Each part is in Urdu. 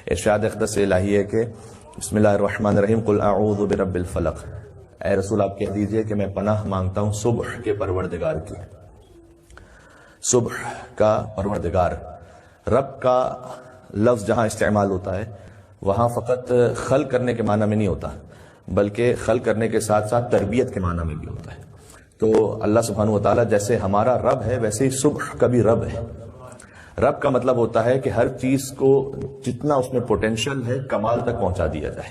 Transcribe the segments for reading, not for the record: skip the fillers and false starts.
ارشاد اقدس الہی ہے کہ بسم اللہ الرحمن الرحیم قل اعوذ برب الفلق، اے رسول آپ کہہ دیجئے کہ میں پناہ مانگتا ہوں صبح کے پروردگار کی۔ صبح کا پروردگار، رب کا لفظ جہاں استعمال ہوتا ہے وہاں فقط خلق کرنے کے معنی میں نہیں ہوتا، بلکہ خلق کرنے کے ساتھ ساتھ تربیت کے معنی میں بھی ہوتا ہے۔ تو اللہ سبحانہ وتعالی جیسے ہمارا رب ہے ویسے ہی صبح کا بھی رب ہے۔ رب کا مطلب ہوتا ہے کہ ہر چیز کو جتنا اس میں پوٹینشل ہے کمال تک پہنچا دیا جائے،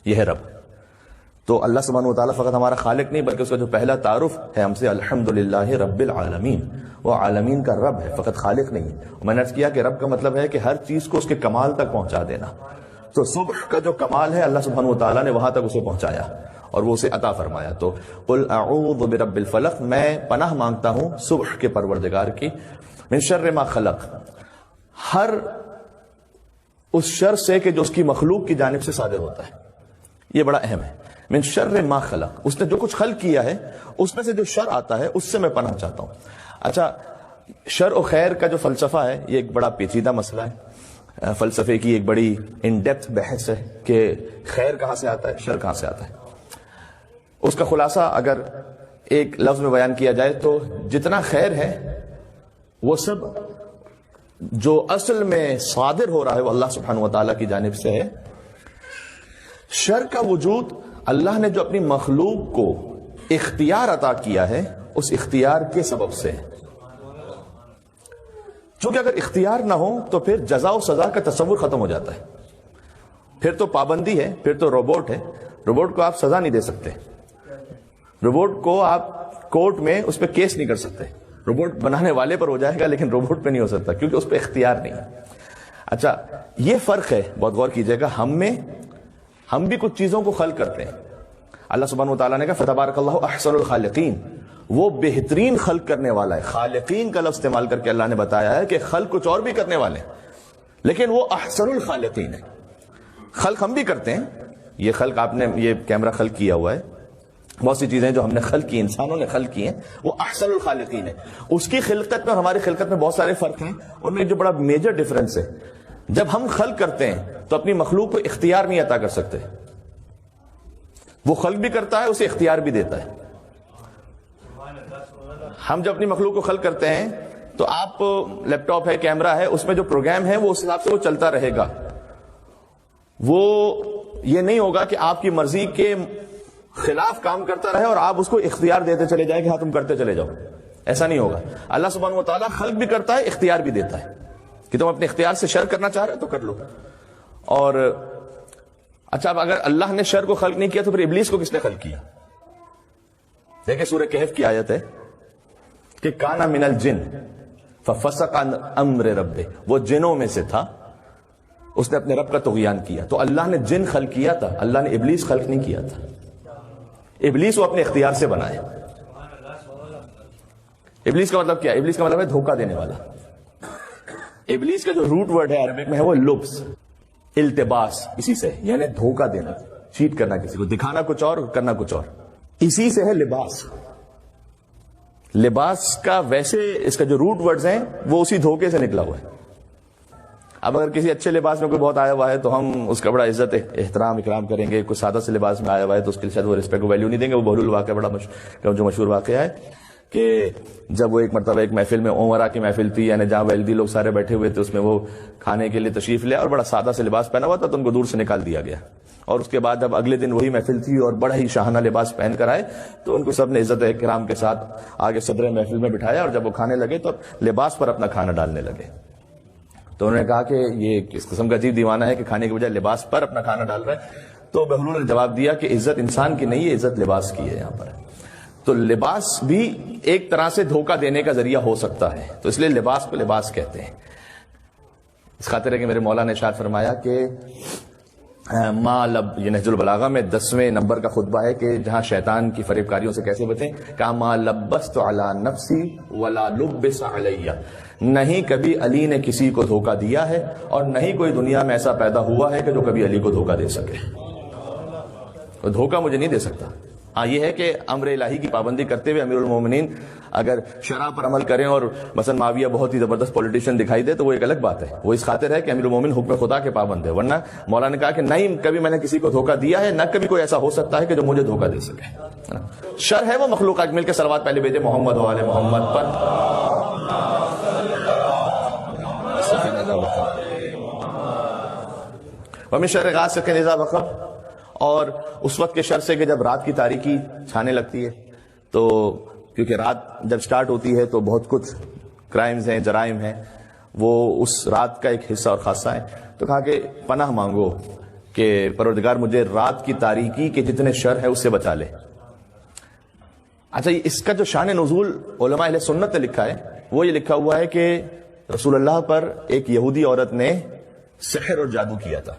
یہ ہے رب۔ تو اللہ سبحانہ وتعالی فقط ہمارا خالق نہیں بلکہ اس کا جو پہلا تعارف ہے ہم سے الحمدللہ رب العالمین، وہ عالمین کا رب ہے، فقط خالق نہیں۔ میں نے عرض کیا کہ رب کا مطلب ہے کہ ہر چیز کو اس کے کمال تک پہنچا دینا۔ تو صبح کا جو کمال ہے اللہ سبحانہ وتعالی نے وہاں تک اسے پہنچایا اور وہ اسے عطا فرمایا۔ تو قل اعوذ برب الفلق، میں پناہ مانگتا ہوں صبح کے پروردگار کی، من شر ما خلق، ہر اس شر سے کہ جو اس کی مخلوق کی جانب سے صادر ہوتا ہے، یہ بڑا اہم ہے۔ من شر ما خلق، اس نے جو کچھ خلق کیا ہے اس میں سے جو شر آتا ہے اس سے میں پناہ چاہتا ہوں۔ اچھا، شر و خیر کا جو فلسفہ ہے یہ ایک بڑا پیچیدہ مسئلہ ہے، فلسفے کی ایک بڑی ان ڈیپتھ بحث ہے کہ خیر کہاں سے آتا ہے، شر کہاں سے آتا ہے۔ اس کا خلاصہ اگر ایک لفظ میں بیان کیا جائے تو جتنا خیر ہے وہ سب جو اصل میں صادر ہو رہا ہے وہ اللہ سبحانہ وتعالی کی جانب سے ہے۔ شر کا وجود اللہ نے جو اپنی مخلوق کو اختیار عطا کیا ہے اس اختیار کے سبب سے، چونکہ اگر اختیار نہ ہو تو پھر جزا و سزا کا تصور ختم ہو جاتا ہے، پھر تو پابندی ہے، پھر تو روبوٹ ہے، روبوٹ کو آپ سزا نہیں دے سکتے، روبوٹ کو آپ کورٹ میں اس پہ کیس نہیں کر سکتے، روبوٹ بنانے والے پر ہو جائے گا لیکن روبوٹ پہ نہیں ہو سکتا کیونکہ اس پہ اختیار نہیں ہے۔ اچھا، یہ فرق ہے، بہت غور کیجئے گا، ہم بھی کچھ چیزوں کو خلق کرتے ہیں۔ اللہ سبحانہ وتعالیٰ نے کہا فتبارک اللہ احسن الخالقین، وہ بہترین خلق کرنے والا ہے۔ خالقین کا لفظ استعمال کر کے اللہ نے بتایا ہے کہ خلق کچھ اور بھی کرنے والے ہیں لیکن وہ احسن الخالقین ہے۔ خلق ہم بھی کرتے ہیں، یہ خلق آپ نے یہ کیمرہ خلق کیا ہوا ہے، بہت سی چیزیں جو ہم نے خلق کی، انسانوں نے خلق کی ہیں، وہ احسن الخالقین ہے۔ اس کی خلقت میں اور ہماری خلقت میں بہت سارے فرق ہیں، ان میں جو بڑا میجر ڈفرنس ہے، جب ہم خلق کرتے ہیں تو اپنی مخلوق کو اختیار نہیں عطا کر سکتے، وہ خلق بھی کرتا ہے اسے اختیار بھی دیتا ہے۔ ہم جب اپنی مخلوق کو خلق کرتے ہیں تو آپ لیپ ٹاپ ہے، کیمرہ ہے، اس میں جو پروگرام ہے وہ اس حساب سے وہ چلتا رہے گا، وہ یہ نہیں ہوگا کہ آپ کی مرضی کے خلاف کام کرتا رہے اور آپ اس کو اختیار دیتے چلے جائیں کہ ہاں تم کرتے چلے جاؤ، ایسا نہیں ہوگا۔ اللہ سبحانہ وتعالیٰ خلق بھی کرتا ہے، اختیار بھی دیتا ہے کہ تم اپنے اختیار سے شر کرنا چاہ رہے تو کر لو۔ اور اچھا، اب اگر اللہ نے شر کو خلق نہیں کیا تو پھر ابلیس کو کس نے خلق کیا؟ دیکھیں سورہ کہف کی آیت ہے کہ کانا من الجن ففسق عن امر ربہ، وہ جنوں میں سے تھا، اس نے اپنے رب کا طغیان کیا۔ تو اللہ نے جن خلق کیا تھا، اللہ نے ابلیس خلق نہیں کیا تھا، ابلیس وہ اپنے اختیار سے بنائے۔ ابلیس کا مطلب کیا ہے؟ ابلیس کا مطلب ہے دھوکہ دینے والا۔ ابلیس کا جو روٹ ورڈ ہے عربک میں ہے وہ لبس، التباس، اسی سے یعنی دھوکہ دینا، چیٹ کرنا، کسی کو دکھانا کچھ اور کرنا کچھ اور، اسی سے ہے لباس۔ لباس کا ویسے اس کا جو روٹ ورڈز ہیں وہ اسی دھوکے سے نکلا ہوا ہے۔ اب اگر کسی اچھے لباس میں کوئی بہت آیا ہوا ہے تو ہم اس کا بڑا عزت احترام اکرام کریں گے، کوئی سادہ سے لباس میں آیا ہوا ہے تو اس کے لیے شاید وہ رسپیکٹ ویلیو نہیں دیں گے۔ وہ بہلول واقعہ بڑا جو مشہور واقعہ ہے کہ جب وہ ایک مرتبہ ایک محفل میں عمرہ کی محفل تھی، یعنی جہاں ویلدی لوگ سارے بیٹھے ہوئے تھے، اس میں وہ کھانے کے لیے تشریف لے اور بڑا سادہ سے لباس پہنا ہوا تھا تو ان کو دور سے نکال دیا گیا، اور اس کے بعد جب اگلے دن وہی محفل تھی اور بڑا ہی شاہانہ لباس پہن کر آئے تو ان کو سب نے عزت احترام کے ساتھ آگے صدر محفل میں بٹھایا، اور جب وہ کھانے لگے تو لباس پر اپنا کھانا ڈالنے لگے۔ تو انہوں نے کہا کہ یہ کس قسم کا عجیب دیوانہ ہے کہ کھانے کے بجائے لباس پر اپنا کھانا ڈال رہا ہے۔ تو بہلول نے جواب دیا کہ عزت انسان کی نہیں ہے، عزت لباس کی ہے یہاں پر۔ تو لباس بھی ایک طرح سے دھوکہ دینے کا ذریعہ ہو سکتا ہے، تو اس لیے لباس کو لباس کہتے ہیں۔ اس خاطر ہے کہ میرے مولا نے ارشاد فرمایا کہ یہ نہج البلاغہ میں 10ویں نمبر کا خطبہ ہے کہ جہاں شیطان کی فریب کاریوں سے کیسے بچیں، کہا ما لبست علی نفسی ولا لبس علیہ، نہیں کبھی علی نے کسی کو دھوکہ دیا ہے اور نہیں کوئی دنیا میں ایسا پیدا ہوا ہے کہ جو کبھی علی کو دھوکہ دے سکے۔ وہ دھوکہ مجھے نہیں دے سکتا، ہاں یہ ہے کہ امر الہی کی پابندی کرتے ہوئے امیر المومنین اگر شرع پر عمل کریں اور مثلا معاویہ بہت ہی زبردست پولیٹیشین دکھائی دے تو وہ ایک الگ بات ہے، وہ اس خاطر ہے کہ امیر المومن حکم خدا کے پابند ہے، ورنہ مولا نے کہا کہ نہیں کبھی میں نے کسی کو دھوکہ دیا ہے، نہ کبھی کوئی ایسا ہو سکتا ہے کہ جو مجھے دھوکہ دے سکے۔ شر ہے وہ مخلوقات، مل کے صلوات پہلے بھیجے محمد و آل محمد پر۔ ومن شر غاسق اذا وقب، اور اس وقت کے شر سے کہ جب رات کی تاریکی چھانے لگتی ہے، تو کیونکہ رات جب سٹارٹ ہوتی ہے تو بہت کچھ کرائمز ہیں، جرائم ہیں، وہ اس رات کا ایک حصہ اور خاصہ ہے، تو کہا کہ پناہ مانگو کہ پروردگار مجھے رات کی تاریکی کے جتنے شر ہے اس سے بچا لے۔ اچھا، اس کا جو شان نزول علماء اہل سنت نے لکھا ہے وہ یہ لکھا ہوا ہے کہ رسول اللہ پر ایک یہودی عورت نے سحر اور جادو کیا تھا،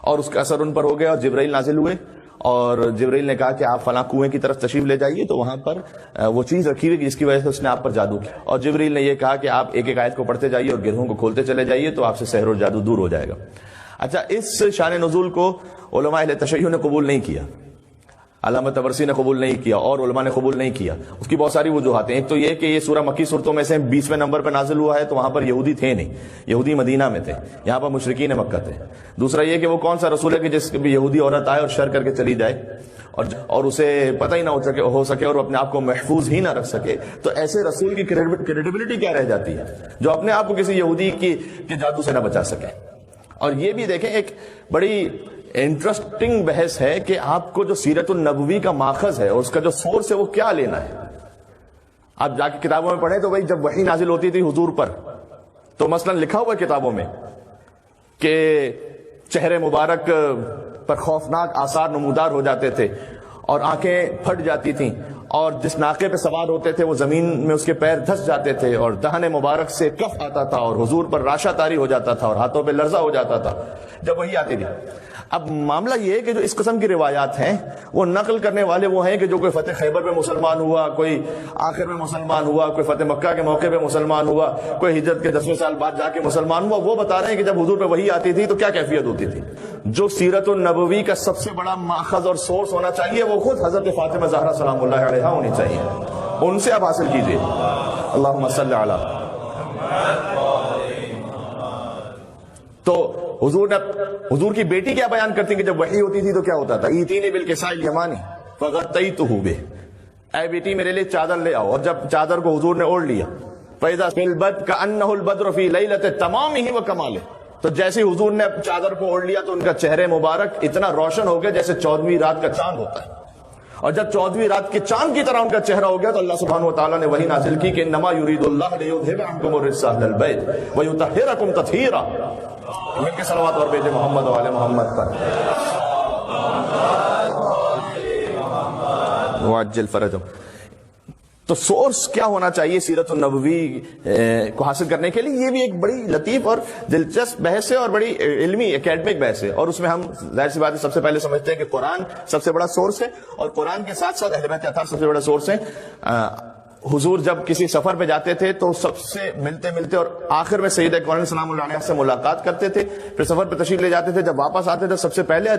اور اس کا اثر ان پر ہو گیا، اور جبرائیل نازل ہوئے اور جبرائیل نے کہا کہ آپ فلاں کنویں کی طرف تشریف لے جائیے، تو وہاں پر وہ چیز رکھی ہوئی جس کی وجہ سے اس نے آپ پر جادو کیا، اور جبرائیل نے یہ کہا کہ آپ ایک ایک آیت کو پڑھتے جائیے اور گرہوں کو کھولتے چلے جائیے تو آپ سے سحر اور جادو دور ہو جائے گا۔ اچھا، اس شان نزول کو علماء اہل تشیع نے قبول نہیں کیا، علامہ طبرسی نے قبول نہیں کیا، اور علماء نے قبول نہیں کیا۔ اس کی بہت ساری وجوہات ہیں، ایک تو یہ کہ یہ سورہ مکی صورتوں میں سے 20ویں نمبر پہ نازل ہوا ہے، تو وہاں پر یہودی تھے نہیں، یہودی مدینہ میں تھے، یہاں پر مشرکین مکہ تھے۔ دوسرا یہ کہ وہ کون سا رسول ہے کہ جس بھی یہودی عورت آئے اور شر کر کے چلی جائے اور اسے پتہ ہی نہ ہو سکے اور اپنے آپ کو محفوظ ہی نہ رکھ سکے، تو ایسے رسول کی کریڈیبلٹی کیا رہ جاتی ہے جو اپنے آپ کو کسی یہودی کے جادو سے نہ بچا سکے۔ اور یہ بھی دیکھیں ایک بڑی انٹرسٹنگ بحث ہے کہ آپ کو جو سیرت النبوی کا ماخذ ہے اور اس کا جو سورس ہے وہ کیا لینا ہے۔ آپ جا کے کتابوں میں پڑھیں تو بھائی جب وحی نازل ہوتی تھی حضور پر تو مثلا لکھا ہوا ہے کتابوں میں کہ چہرے مبارک پر خوفناک آثار نمودار ہو جاتے تھے اور آنکھیں پھٹ جاتی تھیں، اور جس ناقے پہ سوار ہوتے تھے وہ زمین میں اس کے پیر دھس جاتے تھے، اور دہن مبارک سے کف آتا تھا، اور حضور پر راشہ طاری ہو جاتا تھا، اور ہاتھوں پہ لرزہ ہو جاتا تھا جب وہی آتی تھی۔ اب معاملہ یہ ہے کہ جو اس قسم کی روایات ہیں وہ نقل کرنے والے وہ ہیں کہ جو کوئی فتح خیبر پہ مسلمان ہوا، کوئی آخر میں مسلمان ہوا، کوئی فتح مکہ کے موقع پہ مسلمان ہوا، کوئی ہجرت کے 10ویں سال بعد جا کے مسلمان ہوا۔ وہ بتا رہے ہیں کہ جب حضور پہ وحی آتی تھی تو کیا کیفیت ہوتی تھی۔ جو سیرت النبوی کا سب سے بڑا ماخذ اور سورس ہونا چاہیے وہ خود حضرت فاطمہ زہرا سلام اللہ علیہا ہونی چاہیے، ان سے آپ حاصل کیجیے۔ اللہم صلی علی۔ تو حضور کی بیٹی کیا بیان کرتی کہ جب وحی ہوتی تھی تو کیا ہوتا تھا؟ ایتینی بالکساء الیمانی فغطیتہ بہ، اے بیٹی میرے لیے چادر لے آؤ، اور جب چادر کو حضور نے اوڑھ لیا فاذا فی البدر کانہ البدر فی لیلۃ تمامہ وکمالہ، تو جیسے حضور نے چادر کو اوڑھ لیا تو ان کا چہرے مبارک اتنا روشن ہو گیا جیسے 14ویں رات کا چاند ہوتا ہے، اور جب 14ویں رات کے چاند کی طرح ان کا چہرہ ہو گیا تو اللہ سبحانہ و تعالیٰ نے وحی نازل کی کہ انما یرید اللہ لیذھب عنکم الرجس اہل البیت ویطہرکم تطہیرا۔ مل کے صلوات اور بھیجے محمد و آل محمد پر۔ وعجل فرجہم۔ تو سورس کیا ہونا چاہیے سیرت النبوی کو حاصل کرنے کے لیے؟ یہ بھی ایک بڑی لطیف اور دلچسپ بحث ہے اور بڑی علمی اکیڈمک بحث ہے، اور اس میں ہم ظاہر سی بات ہے سب سے پہلے سمجھتے ہیں کہ قرآن سب سے بڑا سورس ہے، اور قرآن کے ساتھ ساتھ اہل بیت اطہار سب سے بڑا سورس ہے۔ حضور جب کسی سفر پہ جاتے تھے تو سب سے ملتے ملتے اور آخر میں سیدہ کونین سلام اللہ علیہ سے ملاقات کرتے تھے، پھر سفر پہ تشریف لے جاتے تھے، جب واپس آتے تھے سب سے پہلے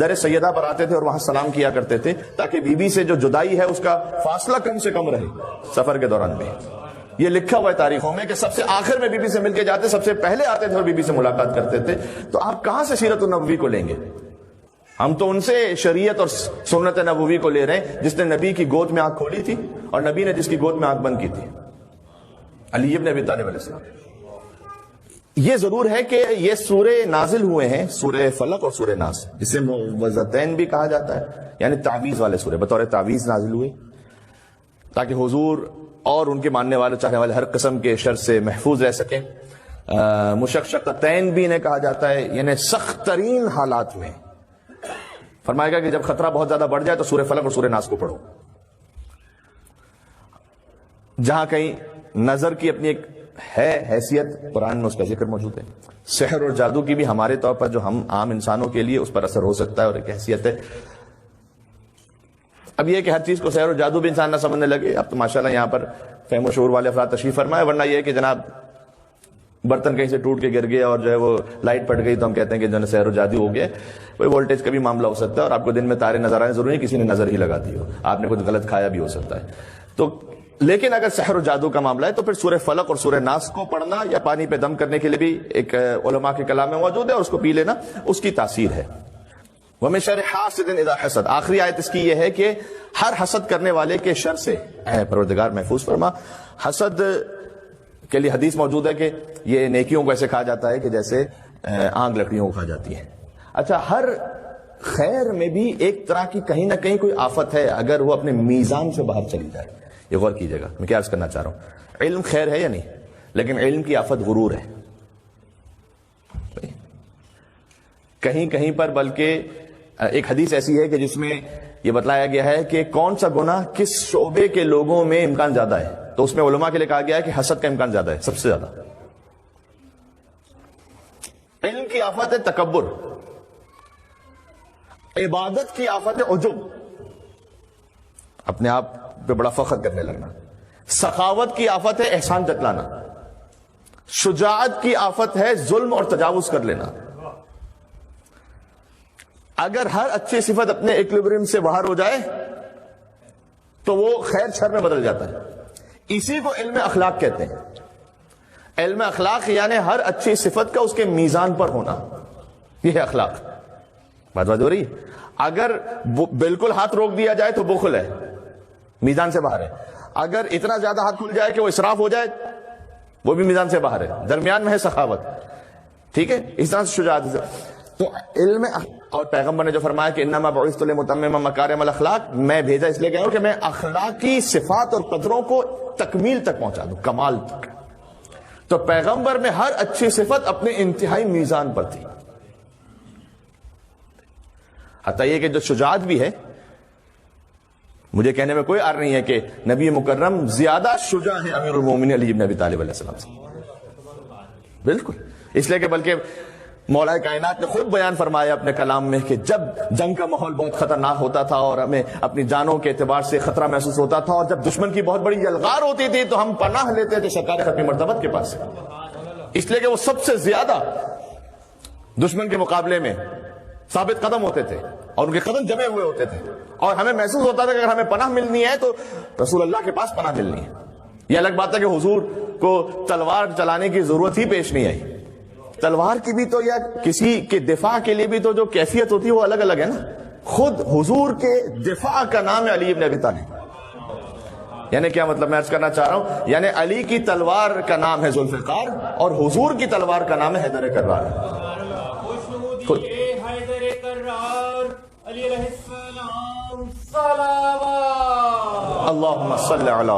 در سیدہ پر آتے تھے اور وہاں سلام کیا کرتے تھے تاکہ بی بی سے جو جدائی ہے اس کا فاصلہ کم سے کم رہے سفر کے دوران بھی۔ یہ لکھا ہوا ہے تاریخوں میں کہ سب سے آخر میں بی بی سے مل کے جاتے، سب سے پہلے آتے تھے اور بی بی سے ملاقات کرتے تھے۔ تو آپ کہاں سے سیرت النبوی کو لیں گے؟ ہم تو ان سے شریعت اور سنت نبوی کو لے رہے ہیں جس نے نبی کی گود میں آنکھ کھولی تھی اور نبی نے جس کی گود میں آنکھ بند کی تھی، علی ابن ابی طالب علیہ السلام۔ یہ ضرور ہے کہ یہ سورے نازل ہوئے ہیں، سورہ فلق اور سورہ ناس، جسے موعظتین بھی کہا جاتا ہے، یعنی تعویذ والے سورے بطور تعویذ نازل ہوئے تاکہ حضور اور ان کے ماننے والے چاہنے والے ہر قسم کے شر سے محفوظ رہ سکیں۔ مشقشقتین بھی انہیں کہا جاتا ہے، یعنی سخت ترین حالات میں فرمائے گا کہ جب خطرہ بہت زیادہ بڑھ جائے تو سورہ فلق اور سورہ ناس کو پڑھو۔ جہاں کہیں نظر کی اپنی ایک ہے حیثیت، قرآن میں اس کا ذکر موجود ہے۔ سحر اور جادو کی بھی ہمارے طور پر جو ہم عام انسانوں کے لیے اس پر اثر ہو سکتا ہے اور ایک حیثیت ہے۔ اب یہ کہ ہر چیز کو سحر اور جادو بھی انسان نہ سمجھنے لگے۔ اب تو ماشاءاللہ یہاں پر فہم و شعور والے افراد تشریف فرمائے، ورنہ یہ کہ جناب برتن کہیں سے ٹوٹ کے گر گیا اور جو ہے وہ لائٹ پٹ گئی تو ہم کہتے ہیں کہ جو ہے سحر و جادو ہو گیا. کوئی وولٹیج کا بھی معاملہ ہو سکتا ہے اور آپ کو دن میں تارے نظر آئے, ضروری کسی نے نظر ہی لگا دی ہو, آپ نے کچھ غلط کھایا بھی ہو سکتا ہے. تو لیکن اگر سحر و جادو کا معاملہ ہے تو پھر سورہ فلق اور سورہ ناس کو پڑھنا یا پانی پہ دم کرنے کے لیے بھی ایک علماء کے کلام میں موجود ہے, اور اس کو پی لینا اس کی تاثیر ہے. وَمِن شَرِّ حَاسِدٍ إِذَا حَسَدَ, آخری آیت اس کی یہ ہے کہ ہر حسد کرنے والے کے شر سے اے پروردگار محفوظ فرما. حسد کے لیے حدیث موجود ہے کہ یہ نیکیوں کو ایسے کھا جاتا ہے کہ جیسے آگ لکڑیوں کو کھا جاتی ہے. اچھا, ہر خیر میں بھی ایک طرح کی کہیں نہ کہیں کوئی آفت ہے اگر وہ اپنے میزان سے باہر چلی جائے. یہ غور کیجئے گا, میں کیا عرض کرنا چاہ رہا ہوں. علم خیر ہے یا نہیں, لیکن علم کی آفت غرور ہے کہیں کہیں پر. بلکہ ایک حدیث ایسی ہے کہ جس میں یہ بتلایا گیا ہے کہ کون سا گناہ کس شعبے کے لوگوں میں امکان زیادہ ہے, تو اس میں علماء کے لیے کہا گیا ہے کہ حسد کا امکان زیادہ ہے, سب سے زیادہ. علم کی آفت ہے تکبر, عبادت کی آفت ہے عجب, اپنے آپ پہ بڑا فخر کرنے لگنا. سخاوت کی آفت ہے احسان جتلانا. شجاعت کی آفت ہے ظلم اور تجاوز کر لینا. اگر ہر اچھی صفت اپنے ایکولیبریم سے باہر ہو جائے تو وہ خیر شر میں بدل جاتا ہے. اسی کو علم اخلاق کہتے ہیں. علم اخلاق یعنی ہر اچھی صفت کا اس کے میزان پر ہونا, یہ ہے اخلاق. بات ہو رہی ہے. اگر بالکل ہاتھ روک دیا جائے تو بخل ہے, میزان سے باہر ہے. اگر اتنا زیادہ ہاتھ کھل جائے کہ وہ اسراف ہو جائے وہ بھی میزان سے باہر ہے. درمیان میں ہے سخاوت. ٹھیک ہے, اس طرح سے شجاعت. تو علم اور پیغمبر نے جو فرمایا کہ انما بعثت لاتمم مکارم الاخلاق, میں بھیجا اس لیے گیا ہوں کہ میں اخلاقی صفات اور قدروں کو تکمیل تک پہنچا دوں, کمال تک. تو پیغمبر میں ہر اچھی صفت اپنے انتہائی میزان پر تھی. حتیٰ یہ کہ جو شجاعت بھی ہے, مجھے کہنے میں کوئی عار نہیں ہے کہ نبی مکرم زیادہ شجاع ہیں امیر المومنین علی بن ابی طالب علیہ السلام سے. بالکل, اس لیے کہ بلکہ مولا کائنات نے خود بیان فرمایا اپنے کلام میں کہ جب جنگ کا ماحول بہت خطرناک ہوتا تھا اور ہمیں اپنی جانوں کے اعتبار سے خطرہ محسوس ہوتا تھا, اور جب دشمن کی بہت بڑی یلغار ہوتی تھی تو ہم پناہ لیتے تھے سرکار ختمی مرتبت کے پاس, اس لیے کہ وہ سب سے زیادہ دشمن کے مقابلے میں ثابت قدم ہوتے تھے اور ان کے قدم جمے ہوئے ہوتے تھے, اور ہمیں محسوس ہوتا تھا کہ اگر ہمیں پناہ ملنی ہے تو رسول اللہ کے پاس پناہ ملنی ہے. یہ الگ بات ہے کہ حضور کو تلوار چلانے کی ضرورت ہی پیش نہیں آئی. تلوار کی بھی تو یا کسی کے دفاع کے لیے بھی تو جو کیفیت ہوتی ہے وہ الگ الگ ہے نا. خود حضور کے دفاع کا نام ہے علی بن ابی طالب. یعنی کیا مطلب, میں عرض کرنا چاہ رہا ہوں, یعنی علی کی تلوار کا نام ہے ذوالفقار اور حضور کی تلوار کا نام ہے حیدر کرار. اللہم صلی علی